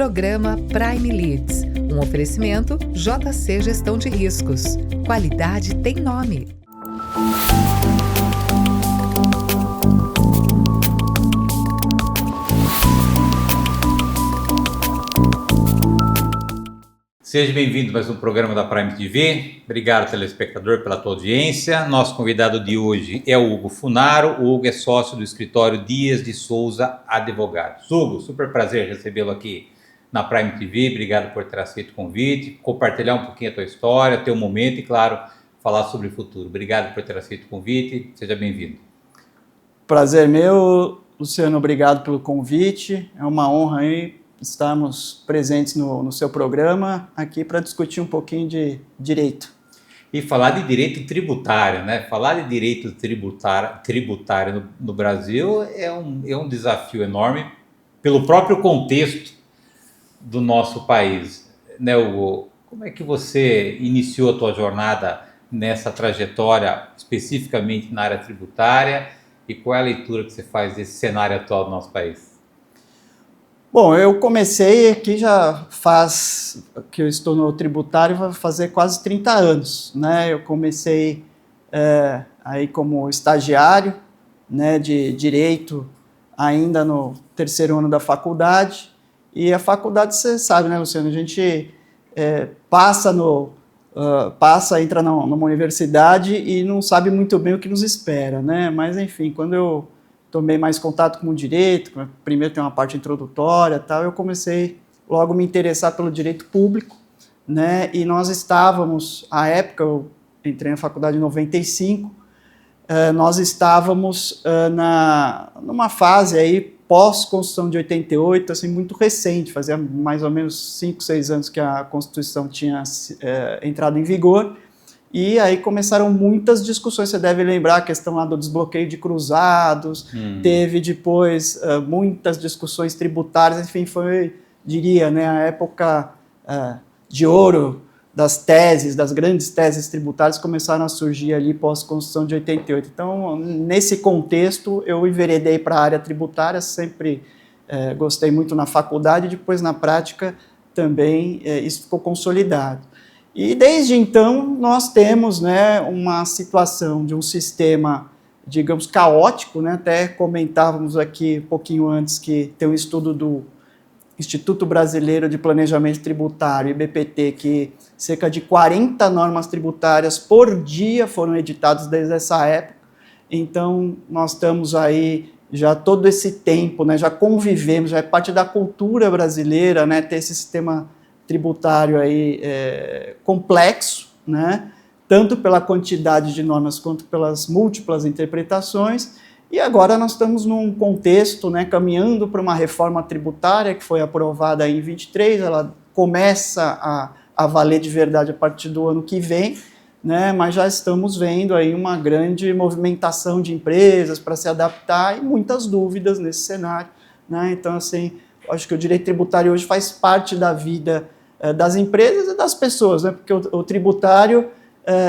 Programa Prime Leads, um oferecimento JC Gestão de Riscos. Qualidade tem nome. Seja bem-vindo a mais um programa da Prime TV. Obrigado, telespectador, pela tua audiência. Nosso convidado de hoje é o Hugo Funaro. O Hugo é sócio do escritório Dias de Souza Advogados. Hugo, super prazer recebê-lo aqui na Prime TV. Obrigado por ter aceito o convite, compartilhar um pouquinho a tua história, teu momento e, claro, falar sobre o futuro. Obrigado por ter aceito o convite. Seja bem-vindo. Prazer meu, Luciano. Obrigado pelo convite. É uma honra aí estarmos presentes no seu programa aqui para discutir um pouquinho de direito. E falar de direito tributário, né? Falar de direito tributário no Brasil é um desafio enorme pelo próprio contexto do nosso país, né, Hugo? Como é que você iniciou a tua jornada nessa trajetória, especificamente na área tributária, e qual é a leitura que você faz desse cenário atual do nosso país? Bom, eu comecei aqui já faz, que eu estou no tributário, vai fazer quase 30 anos, né? Eu comecei aí como estagiário, né, de Direito, ainda no terceiro ano da faculdade, e a faculdade, você sabe, né, Luciano, a gente entra numa universidade e não sabe muito bem o que nos espera, né? Mas, enfim, quando eu tomei mais contato com o direito, primeiro tem uma parte introdutória e tal, eu comecei logo a me interessar pelo direito público, né? E nós estávamos, à época, eu entrei na faculdade em 95, nós estávamos numa fase aí pós-Constituição de 88, assim, muito recente, fazia mais ou menos 5, 6 anos que a Constituição tinha entrado em vigor. E aí começaram muitas discussões, você deve lembrar a questão lá do desbloqueio de cruzados, teve depois muitas discussões tributárias, enfim, foi, diria, né, a época de ouro das teses, das grandes teses tributárias começaram a surgir ali pós-Constituição de 88. Então, nesse contexto, eu enveredei para a área tributária, sempre gostei muito na faculdade, depois na prática também isso ficou consolidado. E desde então nós temos, né, uma situação de um sistema, digamos, caótico, né? Até comentávamos aqui um pouquinho antes que tem um estudo do Instituto Brasileiro de Planejamento Tributário, IBPT, que cerca de 40 normas tributárias por dia foram editadas desde essa época. Então nós estamos aí já todo esse tempo, né, já convivemos, já é parte da cultura brasileira, né, ter esse sistema tributário aí complexo, né, tanto pela quantidade de normas quanto pelas múltiplas interpretações, e agora nós estamos num contexto, né, caminhando para uma reforma tributária que foi aprovada em 23, ela começa a valer de verdade a partir do ano que vem, né, mas já estamos vendo aí uma grande movimentação de empresas para se adaptar e muitas dúvidas nesse cenário, né, então assim, acho que o direito tributário hoje faz parte da vida das empresas e das pessoas, né? Porque o tributário,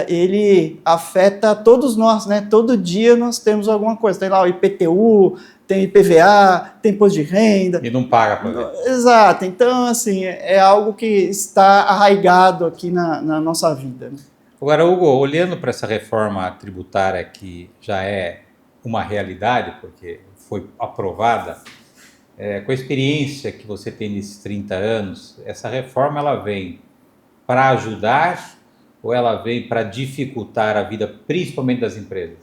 ele afeta todos nós, né? Todo dia nós temos alguma coisa, tem lá o IPTU, tem IPVA, tem imposto de renda. E não paga por isso. Exato, então assim, é algo que está arraigado aqui na nossa vida, né? Agora, Hugo, olhando para essa reforma tributária que já é uma realidade, porque foi aprovada, com a experiência que você tem nesses 30 anos, essa reforma ela vem para ajudar ou ela vem para dificultar a vida, principalmente das empresas?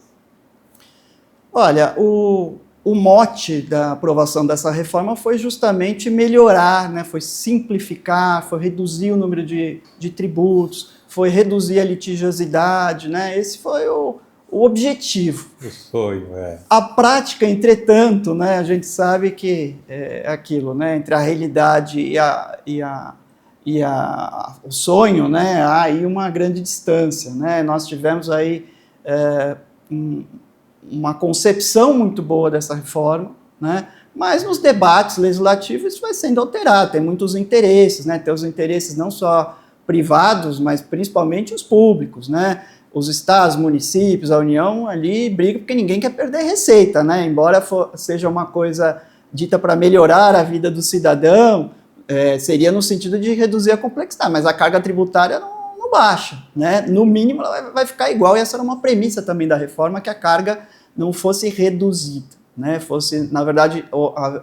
Olha, o mote da aprovação dessa reforma foi justamente melhorar, né? Foi simplificar, foi reduzir o número de tributos, foi reduzir a litigiosidade, né? Esse foi o objetivo. O sonho, A prática, entretanto, né, a gente sabe que é aquilo, né, entre a realidade e o sonho, né, há aí uma grande distância, né? Nós tivemos aí uma concepção muito boa dessa reforma, né, mas nos debates legislativos isso vai sendo alterado, tem muitos interesses, né, tem os interesses não só privados, mas principalmente os públicos, né? Os estados, municípios, a União ali brigam porque ninguém quer perder receita, né? Embora seja uma coisa dita para melhorar a vida do cidadão, seria no sentido de reduzir a complexidade, mas a carga tributária não baixa, né? No mínimo ela vai ficar igual, e essa era uma premissa também da reforma, que a carga não fosse reduzida, né? Na verdade,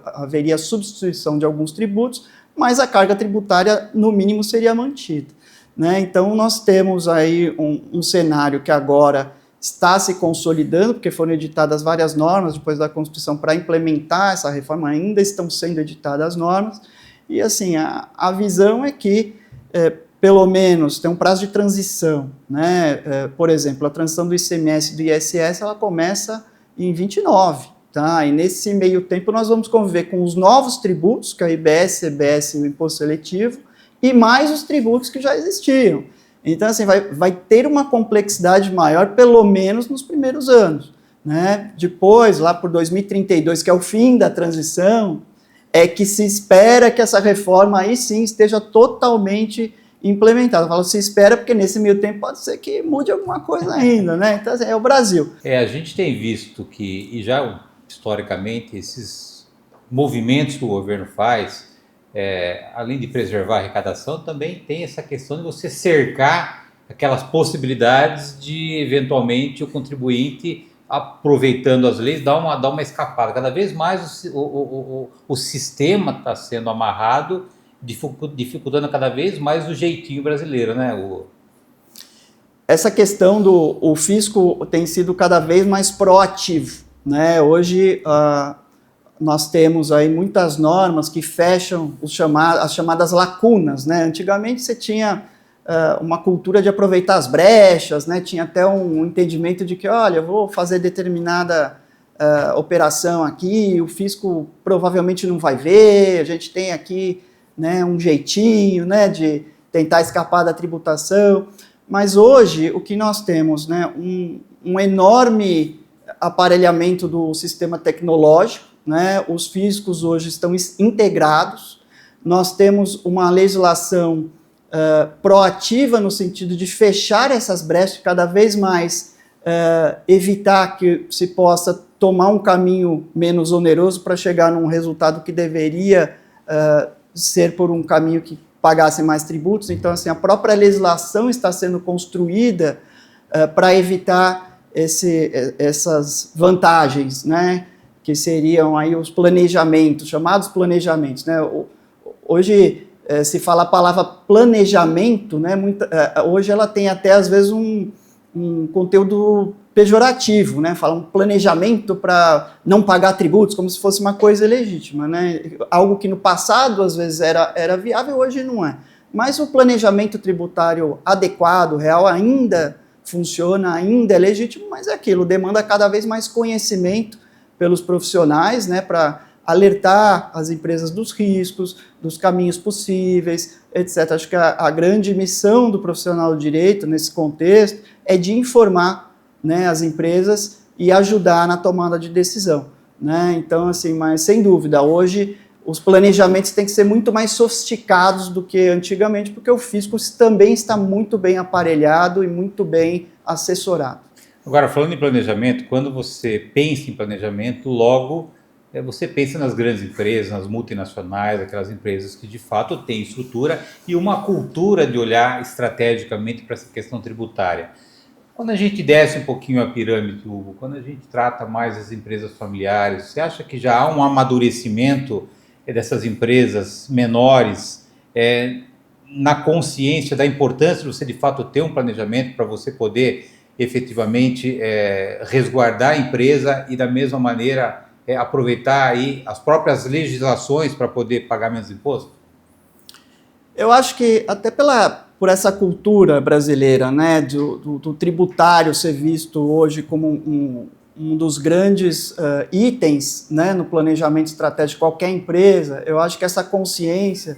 haveria substituição de alguns tributos, mas a carga tributária, no mínimo, seria mantida, né? Então, nós temos aí um cenário que agora está se consolidando, porque foram editadas várias normas depois da Constituição para implementar essa reforma, ainda estão sendo editadas as normas, e assim, a visão é que, pelo menos, tem um prazo de transição, né? Por exemplo, a transição do ICMS e do ISS, ela começa em 29, tá? E nesse meio tempo nós vamos conviver com os novos tributos, que é o IBS, CBS e o Imposto Seletivo, e mais os tributos que já existiam. Então, assim, vai ter uma complexidade maior, pelo menos nos primeiros anos, né? Depois, lá por 2032, que é o fim da transição, é que se espera que essa reforma aí sim esteja totalmente implementada. Eu falo se espera porque nesse meio tempo pode ser que mude alguma coisa ainda, né? Então, assim, é o Brasil. A gente tem visto que, e já historicamente, esses movimentos que o governo faz, além de preservar a arrecadação, também tem essa questão de você cercar aquelas possibilidades de, eventualmente, o contribuinte, aproveitando as leis, dar uma escapada. Cada vez mais o sistema está sendo amarrado, dificultando cada vez mais o jeitinho brasileiro, né? Essa questão o fisco tem sido cada vez mais proativo, né? Hoje, nós temos aí muitas normas que fecham as chamadas lacunas, né? Antigamente você tinha uma cultura de aproveitar as brechas, né? Tinha até um entendimento de que, olha, eu vou fazer determinada operação aqui, o fisco provavelmente não vai ver, a gente tem aqui, né, um jeitinho, né, de tentar escapar da tributação, mas hoje o que nós temos, né, um enorme aparelhamento do sistema tecnológico, né, os fiscos hoje estão integrados, nós temos uma legislação proativa no sentido de fechar essas brechas, cada vez mais evitar que se possa tomar um caminho menos oneroso para chegar num resultado que deveria ser por um caminho que pagasse mais tributos. Então, assim, a própria legislação está sendo construída para evitar essas vantagens, né, que seriam aí os planejamentos, chamados planejamentos, né? Hoje se fala a palavra planejamento, né? Hoje ela tem até às vezes um conteúdo pejorativo, né? Fala um planejamento para não pagar tributos, como se fosse uma coisa ilegítima, né? Algo que no passado às vezes era viável, hoje não é. Mas o planejamento tributário adequado, real, ainda funciona, ainda é legítimo, mas é aquilo, demanda cada vez mais conhecimento pelos profissionais, né, para alertar as empresas dos riscos, dos caminhos possíveis, etc. Acho que a grande missão do profissional do direito, nesse contexto, é de informar, né, as empresas e ajudar na tomada de decisão, né? Então, assim, mas sem dúvida, hoje os planejamentos têm que ser muito mais sofisticados do que antigamente, porque o fisco também está muito bem aparelhado e muito bem assessorado. Agora, falando em planejamento, quando você pensa em planejamento, logo você pensa nas grandes empresas, nas multinacionais, aquelas empresas que de fato têm estrutura e uma cultura de olhar estrategicamente para essa questão tributária. Quando a gente desce um pouquinho a pirâmide, Hugo, quando a gente trata mais as empresas familiares, você acha que já há um amadurecimento dessas empresas menores na consciência da importância de você de fato ter um planejamento para você poder efetivamente resguardar a empresa e da mesma maneira aproveitar aí as próprias legislações para poder pagar menos imposto? Eu acho que até por essa cultura brasileira, né, do tributário ser visto hoje como um dos grandes itens, né, no planejamento estratégico de qualquer empresa, eu acho que essa consciência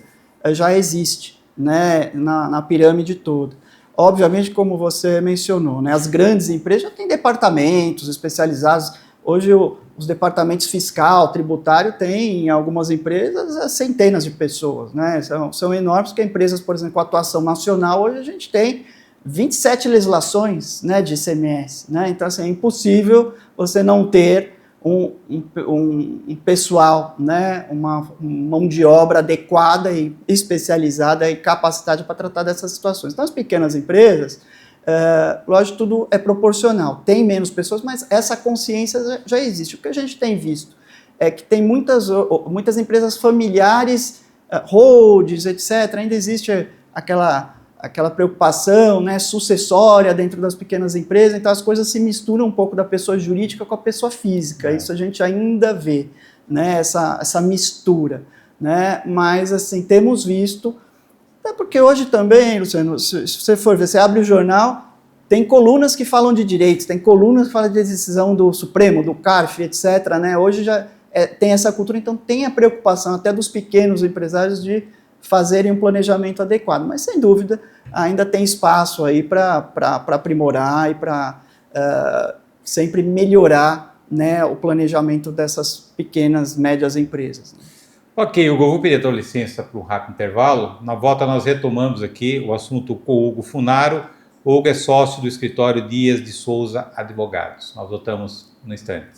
já existe, né, na pirâmide toda. Obviamente, como você mencionou, né, as grandes empresas já têm departamentos especializados. Hoje, os departamentos fiscal, tributário, têm, em algumas empresas, centenas de pessoas, né? São enormes, porque empresas, por exemplo, com atuação nacional, hoje a gente tem 27 legislações, né, de ICMS, né? Então, assim, é impossível você não ter um pessoal, né, uma mão de obra adequada e especializada e capacitada para tratar dessas situações. Então, as pequenas empresas, lógico, tudo é proporcional. Tem menos pessoas, mas essa consciência já existe. O que a gente tem visto é que tem muitas empresas familiares, holds, etc. Ainda existe aquela preocupação, né, sucessória dentro das pequenas empresas, então as coisas se misturam um pouco da pessoa jurídica com a pessoa física, isso a gente ainda vê, né, essa mistura, né, mas assim, temos visto, até porque hoje também, Luciano, se você for ver, você abre o jornal, tem colunas que falam de direitos, tem colunas que falam de decisão do Supremo, do CARF, etc., né, hoje já tem essa cultura, então tem a preocupação até dos pequenos empresários de fazerem um planejamento adequado, mas sem dúvida ainda tem espaço aí para aprimorar e para sempre melhorar, né, o planejamento dessas pequenas, médias empresas. Ok, Hugo, eu vou pedir a tua licença para um rápido intervalo. Na volta nós retomamos aqui o assunto com o Hugo Funaro. O Hugo é sócio do escritório Dias de Souza Advogados. Nós voltamos no instante.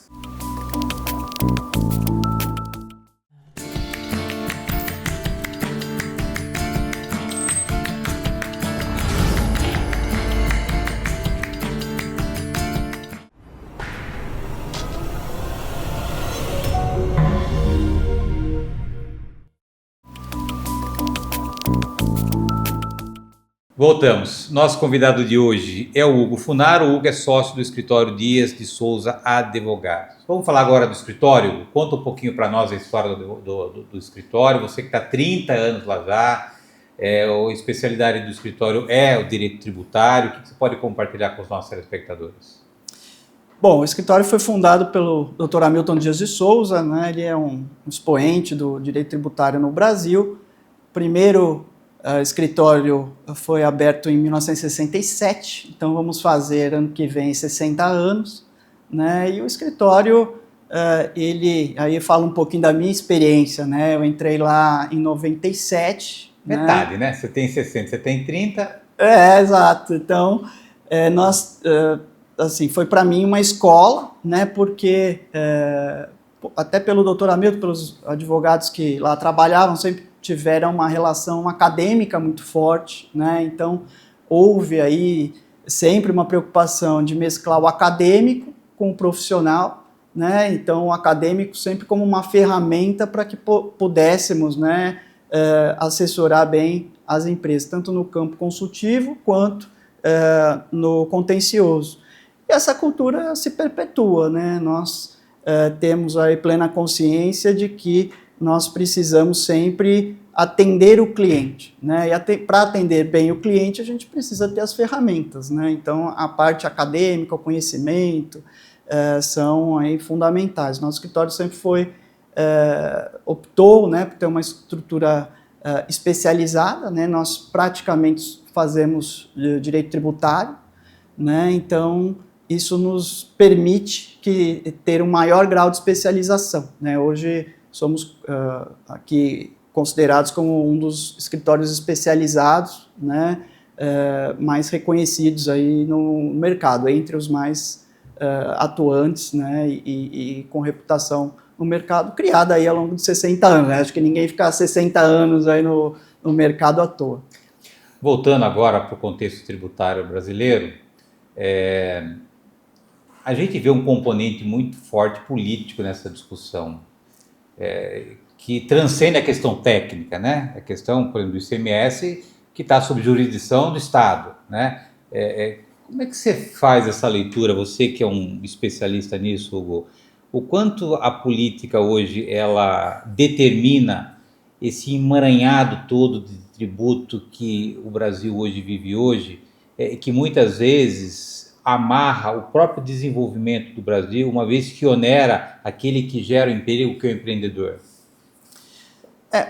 Voltamos. Nosso convidado de hoje é o Hugo Funaro. O Hugo é sócio do escritório Dias de Souza Advogados. Vamos falar agora do escritório, Hugo? Conta um pouquinho para nós a história do escritório. Você que está há 30 anos lá já, a especialidade do escritório é o direito tributário. O que você pode compartilhar com os nossos telespectadores? Bom, o escritório foi fundado pelo Dr. Hamilton Dias de Souza, né? Ele é um expoente do direito tributário no Brasil. Primeiro escritório foi aberto em 1967, então vamos fazer ano que vem 60 anos, né? E o escritório, aí eu falo um pouquinho da minha experiência, né? Eu entrei lá em 97. Metade, né? Você tem 60, você tem 30. Exato. Então, assim, foi para mim uma escola, né? Porque até pelo Dr. Hamilton, pelos advogados que lá trabalhavam, sempre tiveram uma relação acadêmica muito forte, né? Então, houve aí sempre uma preocupação de mesclar o acadêmico com o profissional, né? Então, o acadêmico sempre como uma ferramenta para que pudéssemos, né, assessorar bem as empresas, tanto no campo consultivo quanto no contencioso. E essa cultura se perpetua, né? Nós temos aí plena consciência de que nós precisamos sempre atender o cliente, né? E para atender bem o cliente, a gente precisa ter as ferramentas, né? Então, a parte acadêmica, o conhecimento, são aí fundamentais. Nosso escritório sempre optou, né, por ter uma estrutura especializada, né? Nós praticamente fazemos direito tributário, né? Então, isso nos permite ter um maior grau de especialização, né? Hoje somos aqui considerados como um dos escritórios especializados, né, mais reconhecidos aí no mercado, entre os mais atuantes, né, e com reputação no mercado, criada aí ao longo de 60 anos. Né? Acho que ninguém fica 60 anos aí no mercado à toa. Voltando agora para o contexto tributário brasileiro, a gente vê um componente muito forte político nessa discussão, que transcende a questão técnica, né? A questão, por exemplo, do ICMS, que está sob jurisdição do Estado, né? Como é que você faz essa leitura, você que é um especialista nisso, Hugo? O quanto a política hoje, ela determina esse emaranhado todo de tributo que o Brasil hoje vive hoje, que muitas vezes amarra o próprio desenvolvimento do Brasil, uma vez que onera aquele que gera o emprego, que é o empreendedor?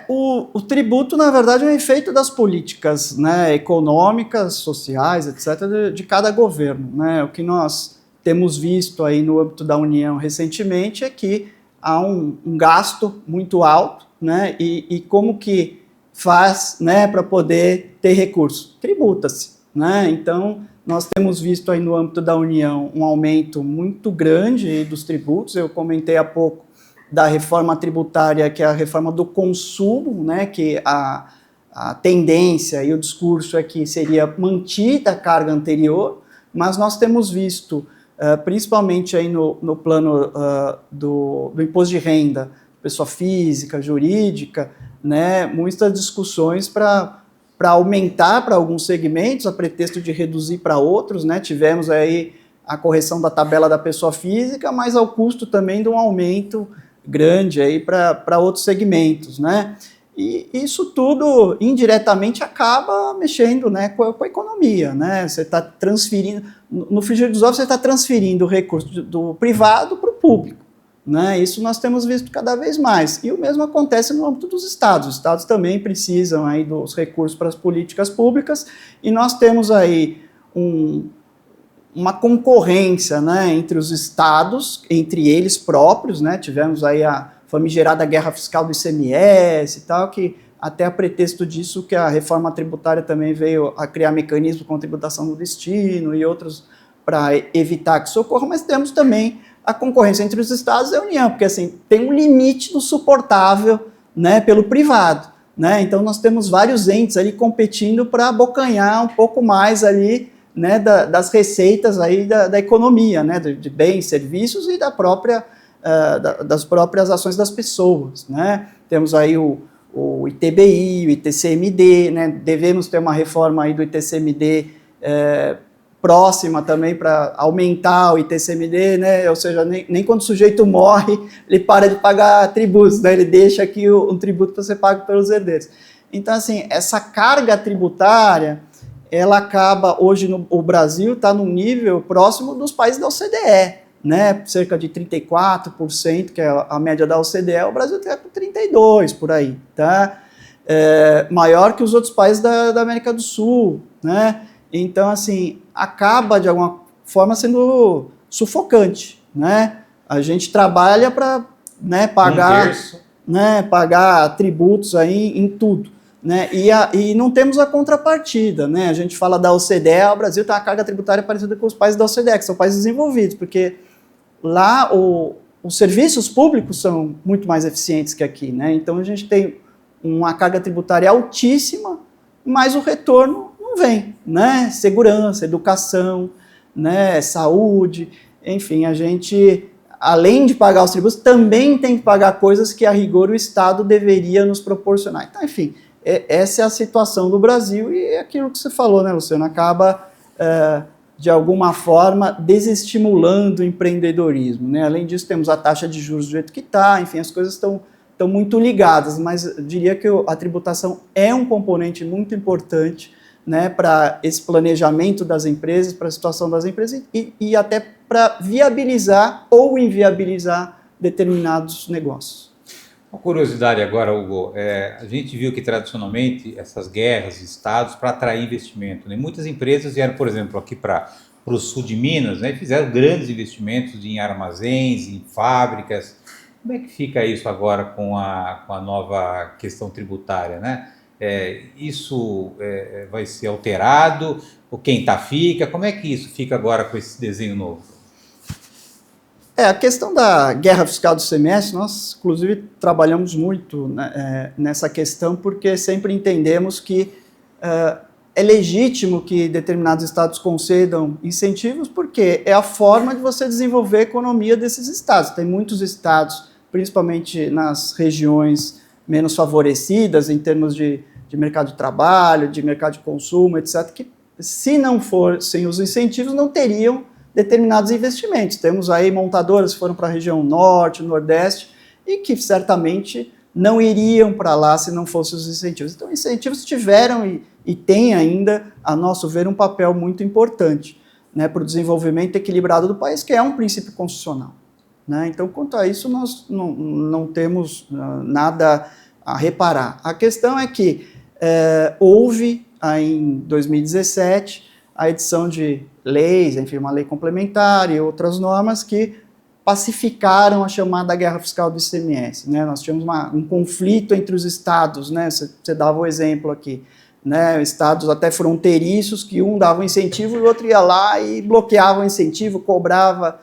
O tributo, na verdade, é um efeito das políticas, né, econômicas, sociais, etc., de cada governo, né? O que nós temos visto aí no âmbito da União recentemente é que há um gasto muito alto, né? E como que faz, né, para poder ter recurso? Tributa-se, né? Então, nós temos visto aí no âmbito da União um aumento muito grande aí dos tributos. Eu comentei há pouco da reforma tributária, que é a reforma do consumo, né, que a tendência e o discurso é que seria mantida a carga anterior, mas nós temos visto, principalmente aí no plano do imposto de renda, pessoa física, jurídica, né, muitas discussões para aumentar para alguns segmentos, a pretexto de reduzir para outros, né? Tivemos aí a correção da tabela da pessoa física, mas ao custo também de um aumento grande aí para outros segmentos, né? E isso tudo indiretamente acaba mexendo, né, com a economia, né? Você está transferindo, no frigir dos ovos você está transferindo o recurso do privado para o público, né? Isso nós temos visto cada vez mais. E o mesmo acontece no âmbito dos estados. Os estados também precisam aí dos recursos para as políticas públicas, e nós temos aí uma concorrência, né, entre os estados, entre eles próprios, né? Tivemos aí a famigerada guerra fiscal do ICMS e tal, que até a pretexto disso que a reforma tributária também veio a criar mecanismos com tributação do destino e outros para evitar que isso ocorra, mas temos também a concorrência entre os estados e a União, porque assim, tem um limite do suportável, né, pelo privado, né? Então nós temos vários entes ali competindo para abocanhar um pouco mais ali, né, das receitas aí da economia, né, de bens, serviços e das próprias ações das pessoas, né? Temos aí o ITBI, o ITCMD, né? Devemos ter uma reforma aí do ITCMD próxima também para aumentar o ITCMD, né? Ou seja, nem quando o sujeito morre, ele para de pagar tributos, né? Ele deixa aqui um tributo para ser pago pelos herdeiros. Então, assim, essa carga tributária, ela acaba, hoje o Brasil está num nível próximo dos países da OCDE, né? Cerca de 34%, que é a média da OCDE, o Brasil está com 32% por aí, tá? Maior que os outros países da América do Sul, né? Então, assim, acaba, de alguma forma, sendo sufocante, né? A gente trabalha para, né, pagar tributos aí em tudo, né? E não temos a contrapartida, né? A gente fala da OCDE, o Brasil tem uma carga tributária parecida com os países da OCDE, que são países desenvolvidos, porque lá os serviços públicos são muito mais eficientes que aqui, né? Então a gente tem uma carga tributária altíssima, mas o retorno não vem, né? Segurança, educação, né? Saúde, enfim, a gente, além de pagar os tributos, também tem que pagar coisas que a rigor o Estado deveria nos proporcionar. Então, enfim, essa é a situação do Brasil e é aquilo que você falou, né, Luciano? Acaba, de alguma forma, desestimulando o empreendedorismo, né? Além disso, temos a taxa de juros do jeito que está, enfim, as coisas estão muito ligadas, mas eu diria que a tributação é um componente muito importante, né, para esse planejamento das empresas, para a situação das empresas e até para viabilizar ou inviabilizar determinados negócios. Uma curiosidade agora, Hugo, a gente viu que tradicionalmente essas guerras de estados para atrair investimento, né? Muitas empresas vieram, por exemplo, aqui para o sul de Minas, né, fizeram grandes investimentos em armazéns, em fábricas. Como é que fica isso agora com a nova questão tributária, né? Isso vai ser alterado? Ou quem fica? Como é que isso fica agora com esse desenho novo? A questão da guerra fiscal do ICMS, nós, inclusive, trabalhamos muito, né, nessa questão, porque sempre entendemos que é legítimo que determinados estados concedam incentivos, porque é a forma de você desenvolver a economia desses estados. Tem muitos estados, principalmente nas regiões menos favorecidas, em termos de mercado de trabalho, de mercado de consumo, etc., que se não fossem os incentivos, não teriam determinados investimentos. Temos aí montadoras que foram para a região norte, nordeste, e que certamente não iriam para lá se não fossem os incentivos. Então, incentivos tiveram e têm ainda, a nosso ver, um papel muito importante, né, para o desenvolvimento equilibrado do país, que é um princípio constitucional, né? Então, quanto a isso, nós não temos nada a reparar. A questão é que houve, aí, em 2017, a edição de leis, enfim, uma lei complementar e outras normas que pacificaram a chamada guerra fiscal do ICMS, né? Nós tínhamos um conflito entre os estados, né? Você dava o exemplo aqui, né, estados até fronteiriços, que um dava um incentivo e o outro ia lá e bloqueava o incentivo, cobrava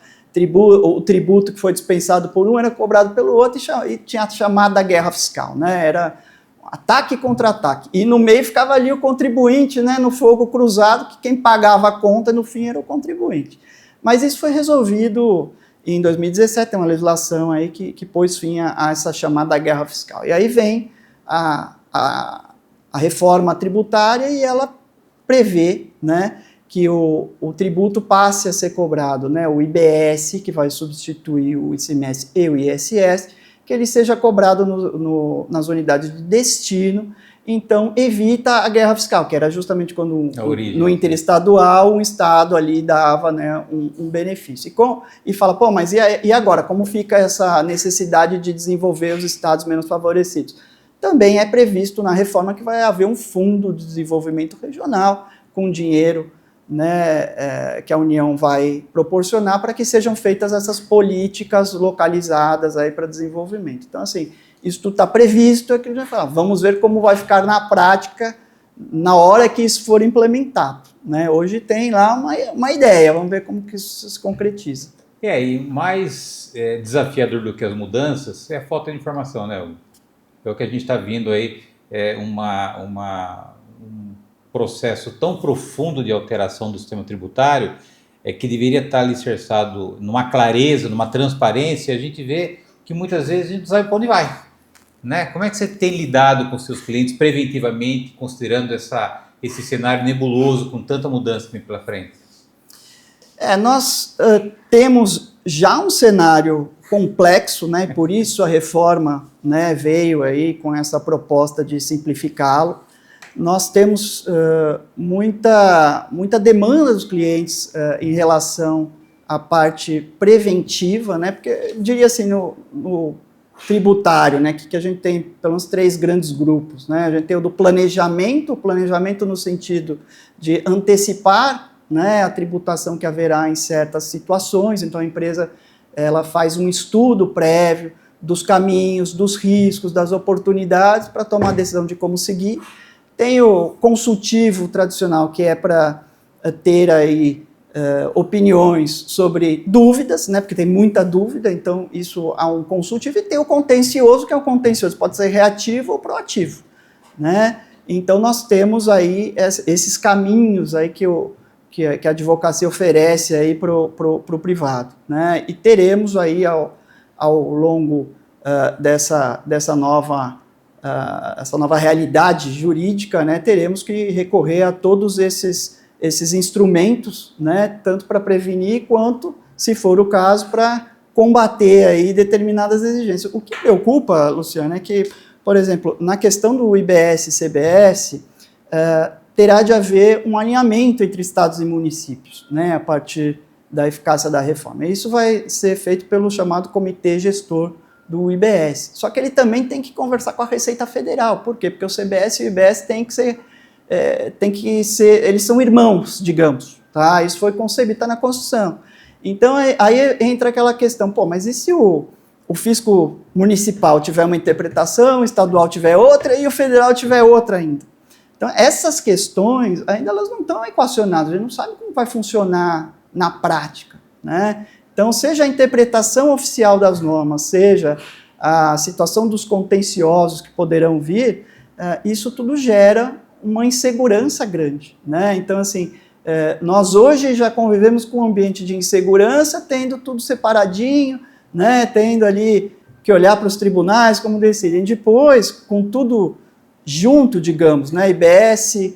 o tributo que foi dispensado por um era cobrado pelo outro e tinha a chamada guerra fiscal, né, era ataque contra ataque. E no meio ficava ali o contribuinte, né, no fogo cruzado, que quem pagava a conta no fim era o contribuinte. Mas isso foi resolvido em 2017, tem uma legislação aí que pôs fim a essa chamada guerra fiscal. E aí vem a reforma tributária e ela prevê, né, que o tributo passe a ser cobrado, né, o IBS, que vai substituir o ICMS e o ISS, que ele seja cobrado nas unidades de destino, então evita a guerra fiscal, que era justamente quando no interestadual um estado ali dava, né, um benefício. E fala, pô, mas e agora? Como fica essa necessidade de desenvolver os estados menos favorecidos? Também é previsto na reforma que vai haver um fundo de desenvolvimento regional com dinheiro, né, que a União vai proporcionar para que sejam feitas essas políticas localizadas aí para desenvolvimento. Então, assim, isso tudo está previsto, é que a gente vai falar, vamos ver como vai ficar na prática na hora que isso for implementado, né? Hoje tem lá uma ideia, vamos ver como que isso se concretiza. E mais desafiador do que as mudanças é a falta de informação, né? É o que a gente está vendo aí, um processo tão profundo de alteração do sistema tributário, que deveria estar alicerçado numa clareza, numa transparência. A gente vê que muitas vezes a gente não sabe para onde vai, né? Como é que você tem lidado com seus clientes preventivamente, considerando esse cenário nebuloso com tanta mudança pela frente? Nós temos já um cenário complexo, né? Por isso a reforma, né, veio aí com essa proposta de simplificá-lo. Nós temos muita demanda dos clientes em relação à parte preventiva, né? Porque eu diria assim, no tributário, né, que a gente tem pelo menos 3 grandes grupos, né? A gente tem o do planejamento no sentido de antecipar, né, a tributação que haverá em certas situações. Então a empresa ela faz um estudo prévio dos caminhos, dos riscos, das oportunidades para tomar a decisão de como seguir. Tem o consultivo tradicional, que é para ter aí opiniões sobre dúvidas, né, porque tem muita dúvida, então isso há um consultivo, e tem o contencioso, que é o contencioso, pode ser reativo ou proativo, né? Então nós temos aí esses caminhos aí que a advocacia oferece aí para o privado, né? E teremos aí ao longo dessa nova realidade jurídica, né, teremos que recorrer a todos esses instrumentos, né, tanto para prevenir quanto, se for o caso, para combater aí determinadas exigências. O que preocupa, Luciano, é que, por exemplo, na questão do IBS e CBS, terá de haver um alinhamento entre estados e municípios, né, a partir da eficácia da reforma. E isso vai ser feito pelo chamado Comitê Gestor do IBS. Só que ele também tem que conversar com a Receita Federal. Por quê? Porque o CBS e o IBS têm que ser, eles são irmãos, digamos, tá? Isso foi concebido, está na Constituição. Então, aí entra aquela questão, pô, mas e se o fisco municipal tiver uma interpretação, o estadual tiver outra e o federal tiver outra ainda? Então, essas questões, ainda elas não estão equacionadas, a gente não sabe como vai funcionar na prática, né? Então, seja a interpretação oficial das normas, seja a situação dos contenciosos que poderão vir, isso tudo gera uma insegurança grande, né? Então, assim, nós hoje já convivemos com um ambiente de insegurança, tendo tudo separadinho, né? Tendo ali que olhar para os tribunais como decidem. Depois, com tudo junto, digamos, né? IBS,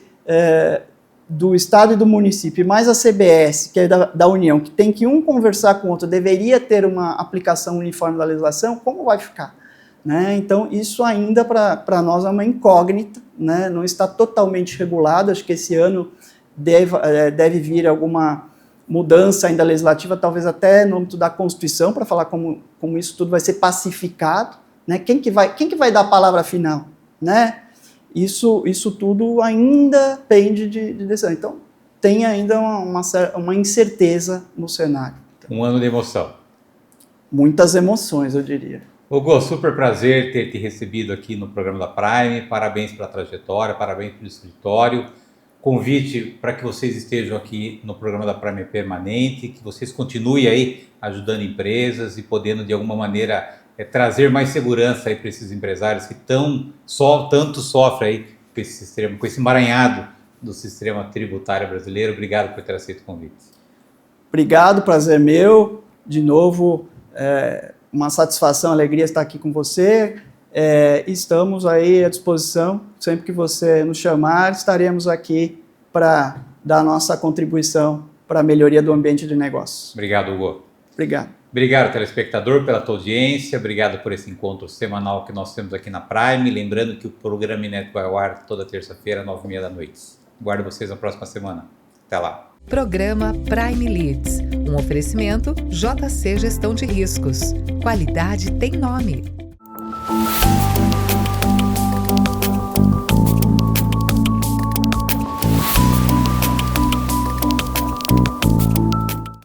do Estado e do município, mais a CBS, que é da União, que tem que um conversar com o outro, deveria ter uma aplicação uniforme da legislação, como vai ficar? Né? Então, isso ainda para nós é uma incógnita, né? Não está totalmente regulado. Acho que esse ano deve vir alguma mudança ainda legislativa, talvez até no âmbito da Constituição, para falar como isso tudo vai ser pacificado, né? Quem que vai dar a palavra final? Né? Isso tudo ainda pende de decisão. Então, tem ainda uma incerteza no cenário. Um ano de emoção. Muitas emoções, eu diria. Hugo, super prazer ter te recebido aqui no programa da Prime. Parabéns pela trajetória, parabéns pelo escritório. Convite para que vocês estejam aqui no programa da Prime permanente, que vocês continuem aí ajudando empresas e podendo de alguma maneira trazer mais segurança aí para esses empresários que tanto sofrem aí com esse sistema, com esse emaranhado do sistema tributário brasileiro. Obrigado por ter aceito o convite. Obrigado, prazer meu. De novo, uma satisfação, alegria estar aqui com você. Estamos aí à disposição, sempre que você nos chamar, estaremos aqui para dar a nossa contribuição para a melhoria do ambiente de negócios. Obrigado, Hugo. Obrigado. Obrigado, telespectador, pela tua audiência. Obrigado por esse encontro semanal que nós temos aqui na Prime. Lembrando que o programa Inédito vai ao ar toda terça-feira, 9h30 da noite. Guardo vocês na próxima semana. Até lá. Programa Prime Leads, um oferecimento JC Gestão de Riscos. Qualidade tem nome.